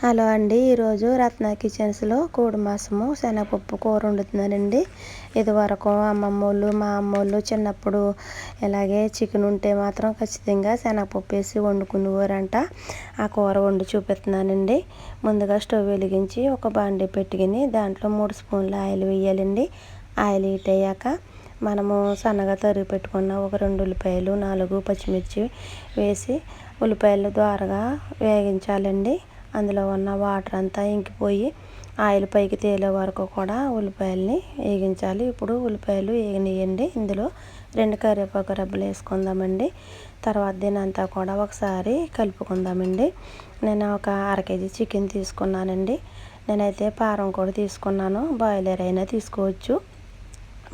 Hello అండి, ఈరోజు రత్న కిచెన్స్లో కోడి మాంసము శనగపప్పు కూర వండుతున్నానండి. ఇదివరకు అమ్మమ్మోళ్ళు మా అమ్మోళ్ళు చిన్నప్పుడు ఇలాగే చికెన్ ఉంటే మాత్రం ఖచ్చితంగా శనగపప్పు వేసి వండుకునేవారంట. ఆ కూర వండి చూపిస్తున్నానండి. ముందుగా స్టవ్ వెలిగించి ఒక బాండీ పెట్టుకుని దాంట్లో 3 స్పూన్ల ఆయిల్ వేయాలండి. ఆయిల్ హీట్ అయ్యాక మనము సన్నగా తరిగి పెట్టుకున్న ఒక 2 ఉల్లిపాయలు 4 పచ్చిమిర్చి వేసి ఉల్లిపాయలు ద్వారగా వేగించాలండి. అందులో ఉన్న వాటర్ అంతా ఇంకిపోయి ఆయిల్ పైకి తేలే వరకు కూడా ఉల్లిపాయలని వేగించాలి. ఇప్పుడు ఉల్లిపాయలు వేగనియండి. ఇందులో 2 కరివేపాకు రెబ్బలు వేసుకుందామండి. తర్వాత దీని అంతా కూడా ఒకసారి కలుపుకుందామండి. నేను ఒక అర కేజీ చికెన్ తీసుకున్నానండి. నేనైతే పారం కూడా తీసుకున్నాను, బాయిలర్ అయినా తీసుకోవచ్చు.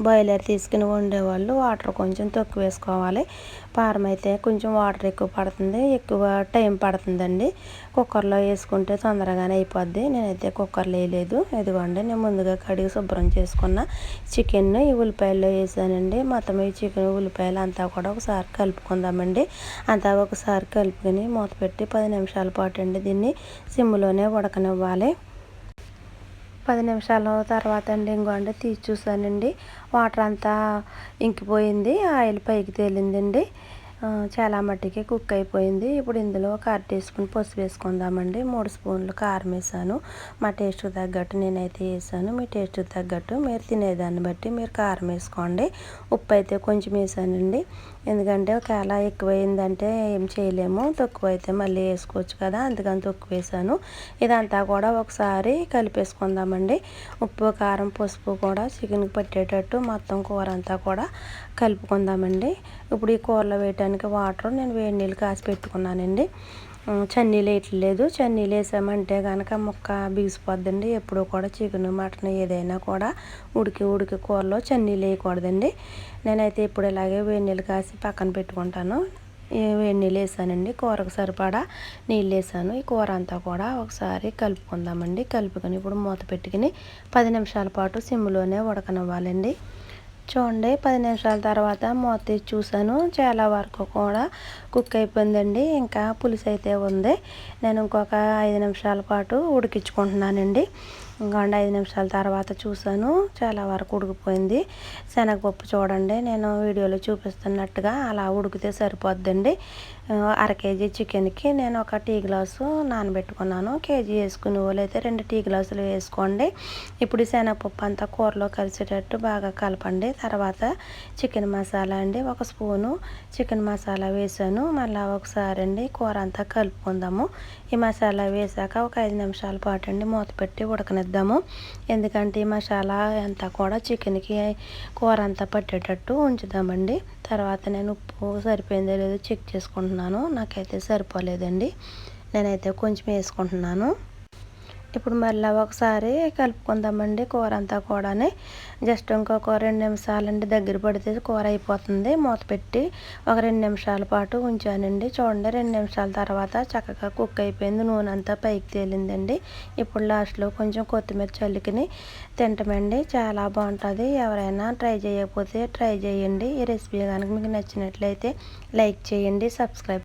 బాయిలర్ తీసుకుని వండేవాళ్ళు వాటర్ కొంచెం తక్కువ వేసుకోవాలి. పారం అయితే కొంచెం వాటర్ ఎక్కువ పడుతుంది, ఎక్కువ టైం పడుతుందండి. కుక్కర్లో వేసుకుంటే తొందరగానే అయిపోద్ది. నేనైతే కుక్కర్లో వేయలేదు. ఇదిగోండి, నేను ముందుగా కడిగి శుభ్రం చేసుకున్న చికెన్ ఈ ఉల్లిపాయల్లో వేసానండి. మొత్తం ఈ చికెన్ ఉల్లిపాయలు అంతా కూడా ఒకసారి కలుపుకుందామండి. అంతా ఒకసారి కలుపుకొని మూత పెట్టి 10 నిమిషాల పాటు అండి దీన్ని సిమ్లోనే ఉడకనివ్వాలి. 10 నిమిషాల తర్వాత అండి ఇంకోండి తీసి చూసానండి, వాటర్ అంతా ఇంకిపోయింది, ఆయిల్ పైకి తేలిందండి. చాలా మట్టికి కుక్ అయిపోయింది. ఇప్పుడు ఇందులో ఒక అర టీ స్పూన్ పసుపు వేసుకుందామండి. 3 స్పూన్లు కారం వేసాను. మా టేస్ట్కి తగ్గట్టు నేనైతే వేసాను. మీ టేస్ట్కి తగ్గట్టు మీరు తినేదాన్ని బట్టి మీరు కారం వేసుకోండి. ఉప్పు అయితే కొంచెం వేసానండి, ఎందుకంటే ఒకవేళ ఎక్కువైందంటే ఏం చేయలేము, తక్కువ అయితే మళ్ళీ వేసుకోవచ్చు కదా, అందుకని తక్కువ వేసాను. ఇదంతా కూడా ఒకసారి కలిపేసుకుందామండి. ఉప్పు కారం పసుపు కూడా చికెన్కి పట్టేటట్టు మొత్తం కూర అంతా కూడా కలుపుకుందామండి. ఇప్పుడు ఈ కూరలో వేయటానికి వాటర్ నేను వేడి నీళ్ళు కాసి పెట్టుకున్నానండి. చన్నీళ్ళు వేయట్లేదు. చన్నీళ్ళు వేసామంటే కనుక ముక్క బిగిసిపోద్దండి. ఎప్పుడు కూడా చికెన్ మటన్ ఏదైనా కూడా ఉడికి కూరలో చన్నీళ్ళు వేయకూడదండి. నేనైతే ఇప్పుడు ఇలాగే వేడి నీళ్ళు కాసి పక్కన పెట్టుకుంటాను. వేడి నీళ్ళు వేసానండి, కూరకు సరిపడా నీళ్ళు వేసాను. ఈ కూర అంతా కూడా ఒకసారి కలుపుకుందామండి. కలుపుకొని ఇప్పుడు మూత పెట్టుకుని 10 నిమిషాల పాటు సిమ్లోనే ఉడకనివ్వాలండి. చూడండి, 10 నిమిషాల తర్వాత మూత తీసి చూసాను, చాలా వరకు కూడా కుక్ అయిపోయిందండి. ఇంకా పులుసు అయితే ఉంది. నేను ఇంకొక 5 నిమిషాల పాటు ఉడికించుకుంటున్నానండి. ఇంకొండి 5 నిమిషాల తర్వాత చూసాను, చాలా వరకు ఉడికిపోయింది. శనగపప్పు చూడండి, నేను వీడియోలో చూపిస్తున్నట్టుగా అలా ఉడికితే సరిపోద్దండి. అర కేజీ చికెన్కి నేను ఒక టీ గ్లాసు నానబెట్టుకున్నాను. కేజీ వేసుకునే వాళ్ళు అయితే 2 టీ గ్లాసులు వేసుకోండి. ఇప్పుడు శనగపప్పు అంతా కూరలో కలిసేటట్టు బాగా కలపండి. తర్వాత చికెన్ మసాలా అండి, 1 స్పూను చికెన్ మసాలా వేసాను. మళ్ళీ ఒకసారి అండి కూర అంతా కలుపుకుందాము. ఈ మసాలా వేసాక ఒక 5 నిమిషాల పాటు అండి మూత పెట్టి ఉడకనిద్దాము. ఎందుకంటే ఈ మసాలా అంతా కూడా చికెన్కి కూర అంతా పట్టేటట్టు ఉంచుదామండి. తర్వాత నేను ఉప్పు సరిపోయిందో లేదో చెక్ చేసుకుంటున్నాను. నాకైతే సరిపోలేదండి, నేనైతే కొంచెం వేసుకుంటున్నాను. ఇప్పుడు మళ్ళీ ఒకసారి కలుపుకుందామండి. కూర అంతా కూడా జస్ట్ ఇంకొక 2 నిమిషాలండి దగ్గర పడితే కూర అయిపోతుంది. మూత పెట్టి ఒక 2 నిమిషాల పాటు ఉంచానండి. చూడండి, 2 నిమిషాల తర్వాత చక్కగా కుక్ అయిపోయింది. నూనె అంతా పైకి తేలిందండి. ఇప్పుడు లాస్ట్లో కొంచెం కొత్తిమీర చల్లుకుని తింటామండి. చాలా బాగుంటుంది. ఎవరైనా ట్రై చేయకపోతే ట్రై చేయండి. ఈ రెసిపీ కనుక మీకు నచ్చినట్లయితే లైక్ చేయండి, సబ్స్క్రైబ్